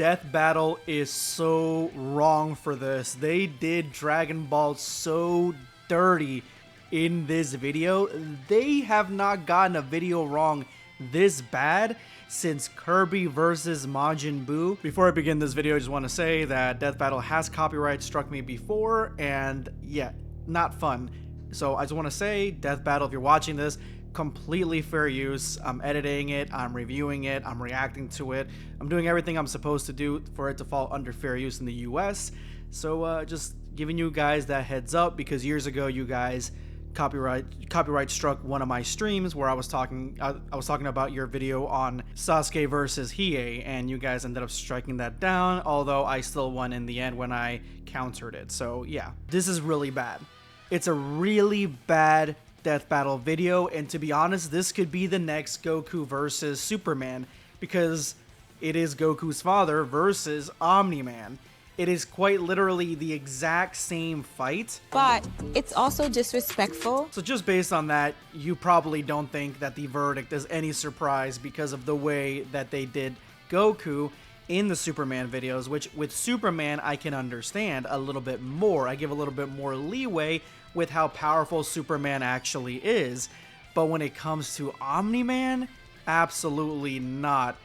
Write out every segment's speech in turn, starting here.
Death Battle is so wrong for this. They did Dragon Ball so dirty in this video. They have not gotten a video wrong this bad since Kirby versus Majin Buu. Before I begin this video, I just want to say that Death Battle has copyright struck me before, and yeah, not fun. So I just want to say, Death Battle, if you're watching this, completely fair use. I'm editing it, I'm reviewing it, I'm reacting to it. I'm doing everything I'm supposed to do for it to fall under fair use in the US. So just giving you guys that heads up, because years ago you guys copyright struck one of my streams where I was talking about your video on Sasuke versus Hiei, and you guys ended up striking that down, although I still won in the end when I countered it. So yeah, this is really bad. It's a really bad Death Battle video, and to be honest, this could be the next Goku versus Superman, because it is Goku's father versus Omni-Man. It is quite literally the exact same fight. But it's also disrespectful. So just based on that, you probably don't think that the verdict is any surprise because of the way that they did Goku in the Superman videos, which with Superman I can understand a little bit more. I give a little bit more leeway with how powerful Superman actually is. But when it comes to Omni-Man, absolutely not.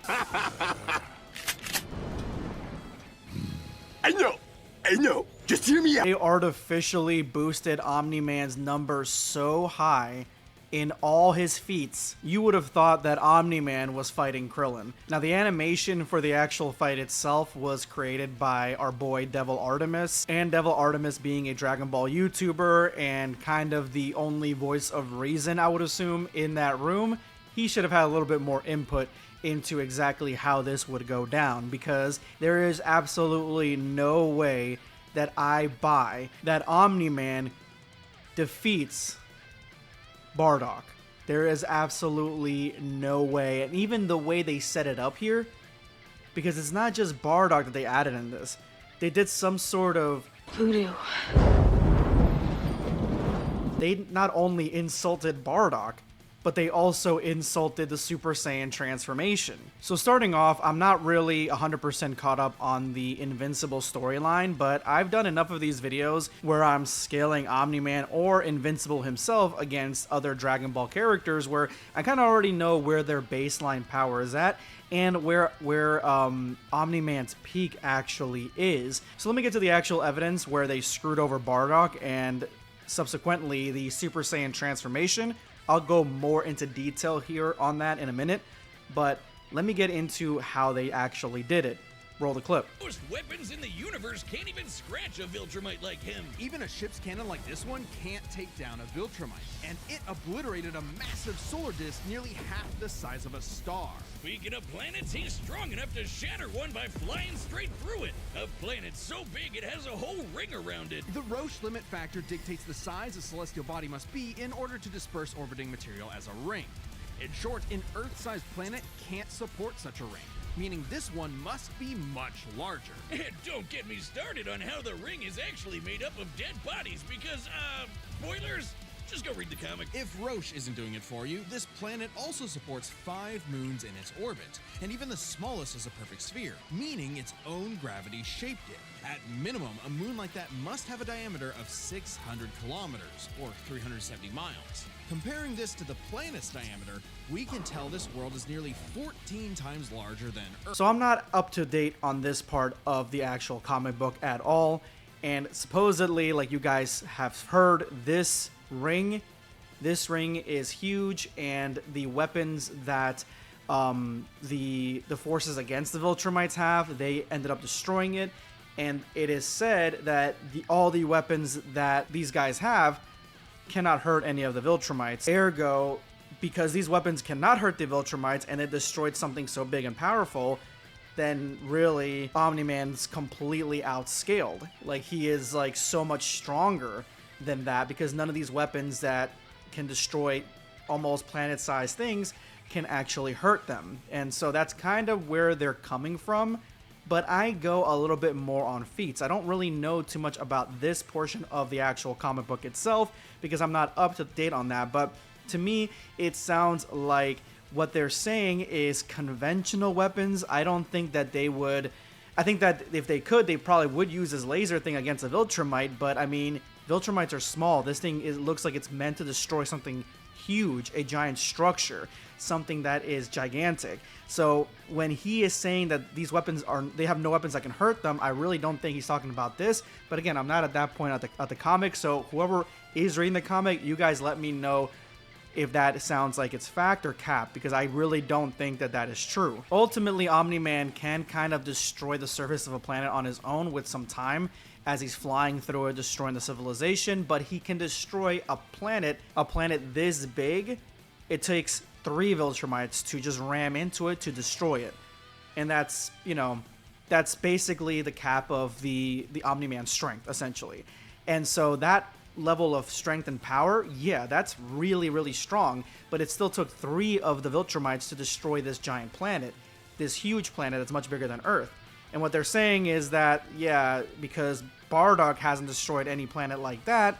I know, just hear me out. They artificially boosted Omni-Man's numbers so high in all his feats, you would have thought that Omni-Man was fighting Krillin. Now, the animation for the actual fight itself was created by our boy Devil Artemis, and Devil Artemis being a Dragon Ball YouTuber and kind of the only voice of reason, I would assume, in that room, he should have had a little bit more input into exactly how this would go down, because there is absolutely no way that I buy that Omni-Man defeats Bardock. There is absolutely no way. And even the way they set it up here, because it's not just Bardock that they added in this. They did some sort of Voodoo. They not only insulted Bardock, but they also insulted the Super Saiyan transformation. So starting off, I'm not really 100% caught up on the Invincible storyline, but I've done enough of these videos where I'm scaling Omni-Man or Invincible himself against other Dragon Ball characters where I kind of already know where their baseline power is at and where Omni-Man's peak actually is. So let me get to the actual evidence where they screwed over Bardock and subsequently the Super Saiyan transformation. I'll go more into detail here on that in a minute, but let me get into how they actually did it. Roll the clip. Most weapons in the universe can't even scratch a Viltrumite like him. Even a ship's cannon like this one can't take down a Viltrumite, and it obliterated a massive solar disk nearly half the size of a star. Speaking of planets, he's strong enough to shatter one by flying straight through it. A planet so big it has a whole ring around it. The Roche limit factor dictates the size a celestial body must be in order to disperse orbiting material as a ring. In short, an Earth-sized planet can't support such a ring, meaning this one must be much larger. And don't get me started on how the ring is actually made up of dead bodies because, spoilers? Just go read the comic. If Roche isn't doing it for you, this planet also supports 5 moons in its orbit, and even the smallest is a perfect sphere, meaning its own gravity shaped it. At minimum, a moon like that must have a diameter of 600 kilometers, or 370 miles. Comparing this to the planet's diameter, we can tell this world is nearly 14 times larger than Earth. So I'm not up to date on this part of the actual comic book at all, and supposedly, like you guys have heard, this ring is huge, and the weapons that the forces against the Viltrumites have, they ended up destroying it, and it is said that all the weapons that these guys have cannot hurt any of the Viltrumites. Ergo, because these weapons cannot hurt the Viltrumites and it destroyed something so big and powerful, then really Omni-Man's completely outscaled. Like, he is like so much stronger than that, because none of these weapons that can destroy almost planet-sized things can actually hurt them. And so that's kind of where they're coming from. But I go a little bit more on feats. I don't really know too much about this portion of the actual comic book itself because I'm not up to date on that. But to me, it sounds like what they're saying is conventional weapons. I don't think that they would I think that if they could, they probably would use his laser thing against a Viltrumite, but I mean, Viltrumites are small. This thing looks like it's meant to destroy something huge, a giant structure, something that is gigantic. So when he is saying that these weapons they have no weapons that can hurt them, I really don't think he's talking about this. But again, I'm not at that point at the comic, so whoever is reading the comic, you guys let me know if that sounds like it's fact or cap, because I really don't think that that is true. Ultimately, Omni-Man can kind of destroy the surface of a planet on his own with some time as he's flying through it, destroying the civilization, but he can destroy a planet this big. It takes 3 Viltrumites to just ram into it to destroy it. And that's, you know, that's basically the cap of the Omni-Man strength, essentially. And so that level of strength and power, yeah, that's really, really strong, but it still took 3 of the Viltrumites to destroy this giant planet, this huge planet that's much bigger than Earth. And what they're saying is that, yeah, because Bardock hasn't destroyed any planet like that,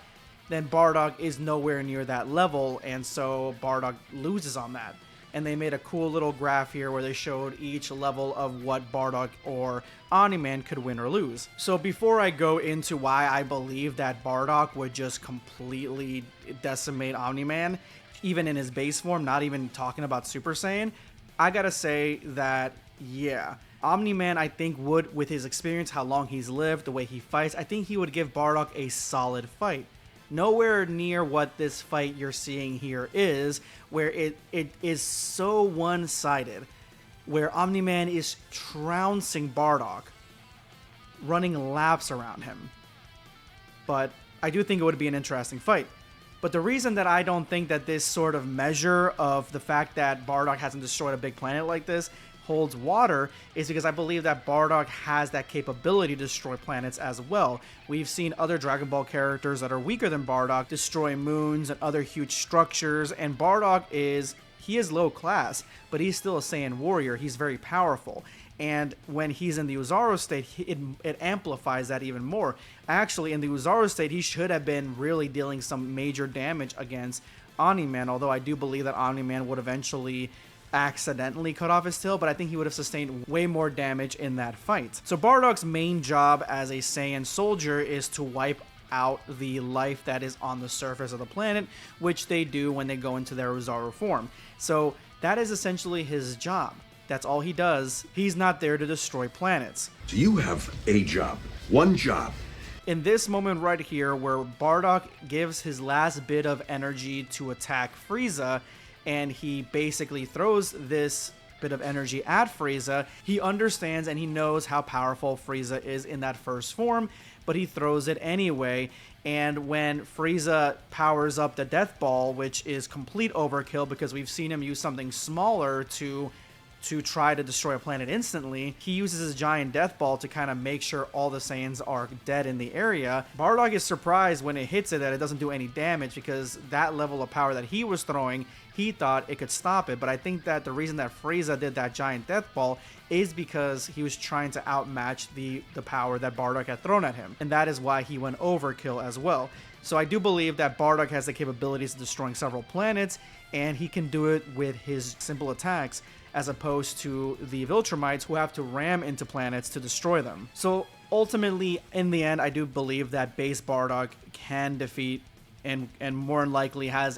then Bardock is nowhere near that level, and so Bardock loses on that. And they made a cool little graph here where they showed each level of what Bardock or Omni-Man could win or lose. So before I go into why I believe that Bardock would just completely decimate Omni-Man, even in his base form, not even talking about Super Saiyan, I gotta say that, yeah, Omni-Man, I think, would, with his experience, how long he's lived, the way he fights, I think he would give Bardock a solid fight. Nowhere near what this fight you're seeing here is, where it is so one-sided, where Omni-Man is trouncing Bardock, running laps around him. But I do think it would be an interesting fight. But the reason that I don't think that this sort of measure of the fact that Bardock hasn't destroyed a big planet like this holds water is because I believe that Bardock has that capability to destroy planets as well. We've seen other Dragon Ball characters that are weaker than Bardock destroy moons and other huge structures, and Bardock is low class, but he's still a Saiyan warrior. He's very powerful. And when he's in the Uzaru state, it amplifies that even more. Actually, in the Uzaru state, he should have been really dealing some major damage against Omni-Man, although I do believe that Omni-Man would eventually accidentally cut off his tail, but I think he would have sustained way more damage in that fight. So Bardock's main job as a Saiyan soldier is to wipe out the life that is on the surface of the planet, which they do when they go into their Uzaru form. So that is essentially his job. That's all he does. He's not there to destroy planets. So you have a job. One job. In this moment right here, where Bardock gives his last bit of energy to attack Frieza, and he basically throws this bit of energy at Frieza, he understands and he knows how powerful Frieza is in that first form, but he throws it anyway. And when Frieza powers up the Death Ball, which is complete overkill because we've seen him use something smaller to try to destroy a planet instantly, he uses his giant Death Ball to kind of make sure all the Saiyans are dead in the area. Bardock is surprised when it hits it that it doesn't do any damage, because that level of power that he was throwing, he thought it could stop it. But I think that the reason that Frieza did that giant Death Ball is because he was trying to outmatch the power that Bardock had thrown at him. And that is why he went overkill as well. So I do believe that Bardock has the capabilities of destroying several planets, and he can do it with his simple attacks, as opposed to the Viltrumites, who have to ram into planets to destroy them. So ultimately, in the end, I do believe that base Bardock can defeat and more than likely has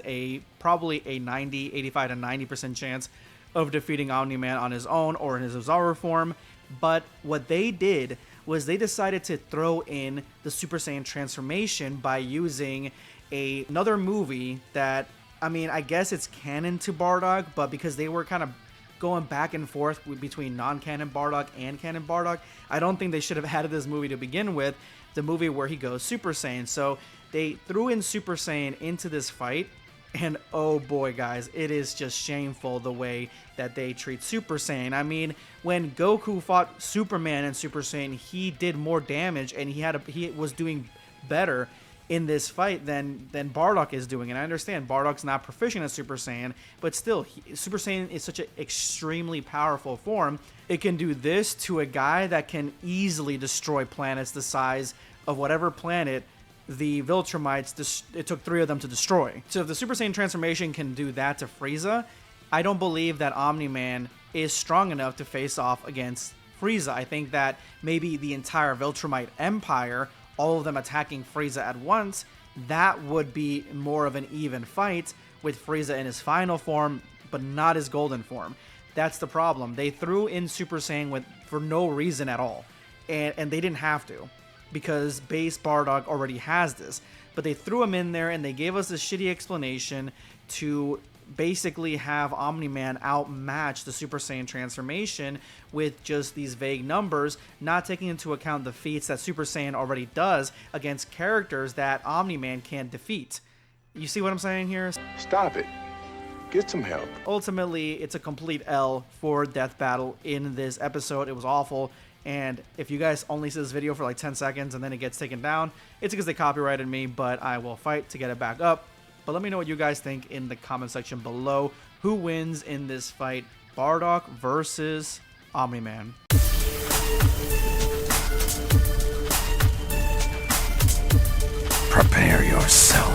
probably a 85 to 90% chance of defeating Omni-Man on his own or in his Uzaru form. But what they did was they decided to throw in the Super Saiyan transformation by using another movie that, I mean, I guess it's canon to Bardock, but because they were kind of going back and forth between non-canon Bardock and canon Bardock, I don't think they should have added this movie to begin with, the movie where he goes Super Saiyan. So they threw in Super Saiyan into this fight, and oh boy, guys, it is just shameful the way that they treat Super Saiyan. I mean, when Goku fought Superman in Super Saiyan, he did more damage, and he was doing better in this fight than Bardock is doing. And I understand Bardock's not proficient at Super Saiyan, but still, Super Saiyan is such an extremely powerful form. It can do this to a guy that can easily destroy planets the size of whatever planet the Viltrumites, it took 3 of them to destroy. So if the Super Saiyan transformation can do that to Frieza, I don't believe that Omni-Man is strong enough to face off against Frieza. I think that maybe the entire Viltrumite Empire, all of them attacking Frieza at once, that would be more of an even fight with Frieza in his final form, but not his golden form. That's the problem. They threw in Super Saiyan for no reason at all. And they didn't have to, because base Bardock already has this. But they threw him in there and they gave us this shitty explanation to basically have Omni-Man outmatch the Super Saiyan transformation with just these vague numbers, not taking into account the feats that Super Saiyan already does against characters that Omni-Man can't defeat. You see what I'm saying here? Stop it. Get some help. Ultimately, it's a complete L for Death Battle in this episode. It was awful. And if you guys only see this video for like 10 seconds and then it gets taken down, it's because they copyrighted me, but I will fight to get it back up. But let me know what you guys think in the comment section below. Who wins in this fight? Bardock versus Omni-Man. Prepare yourself.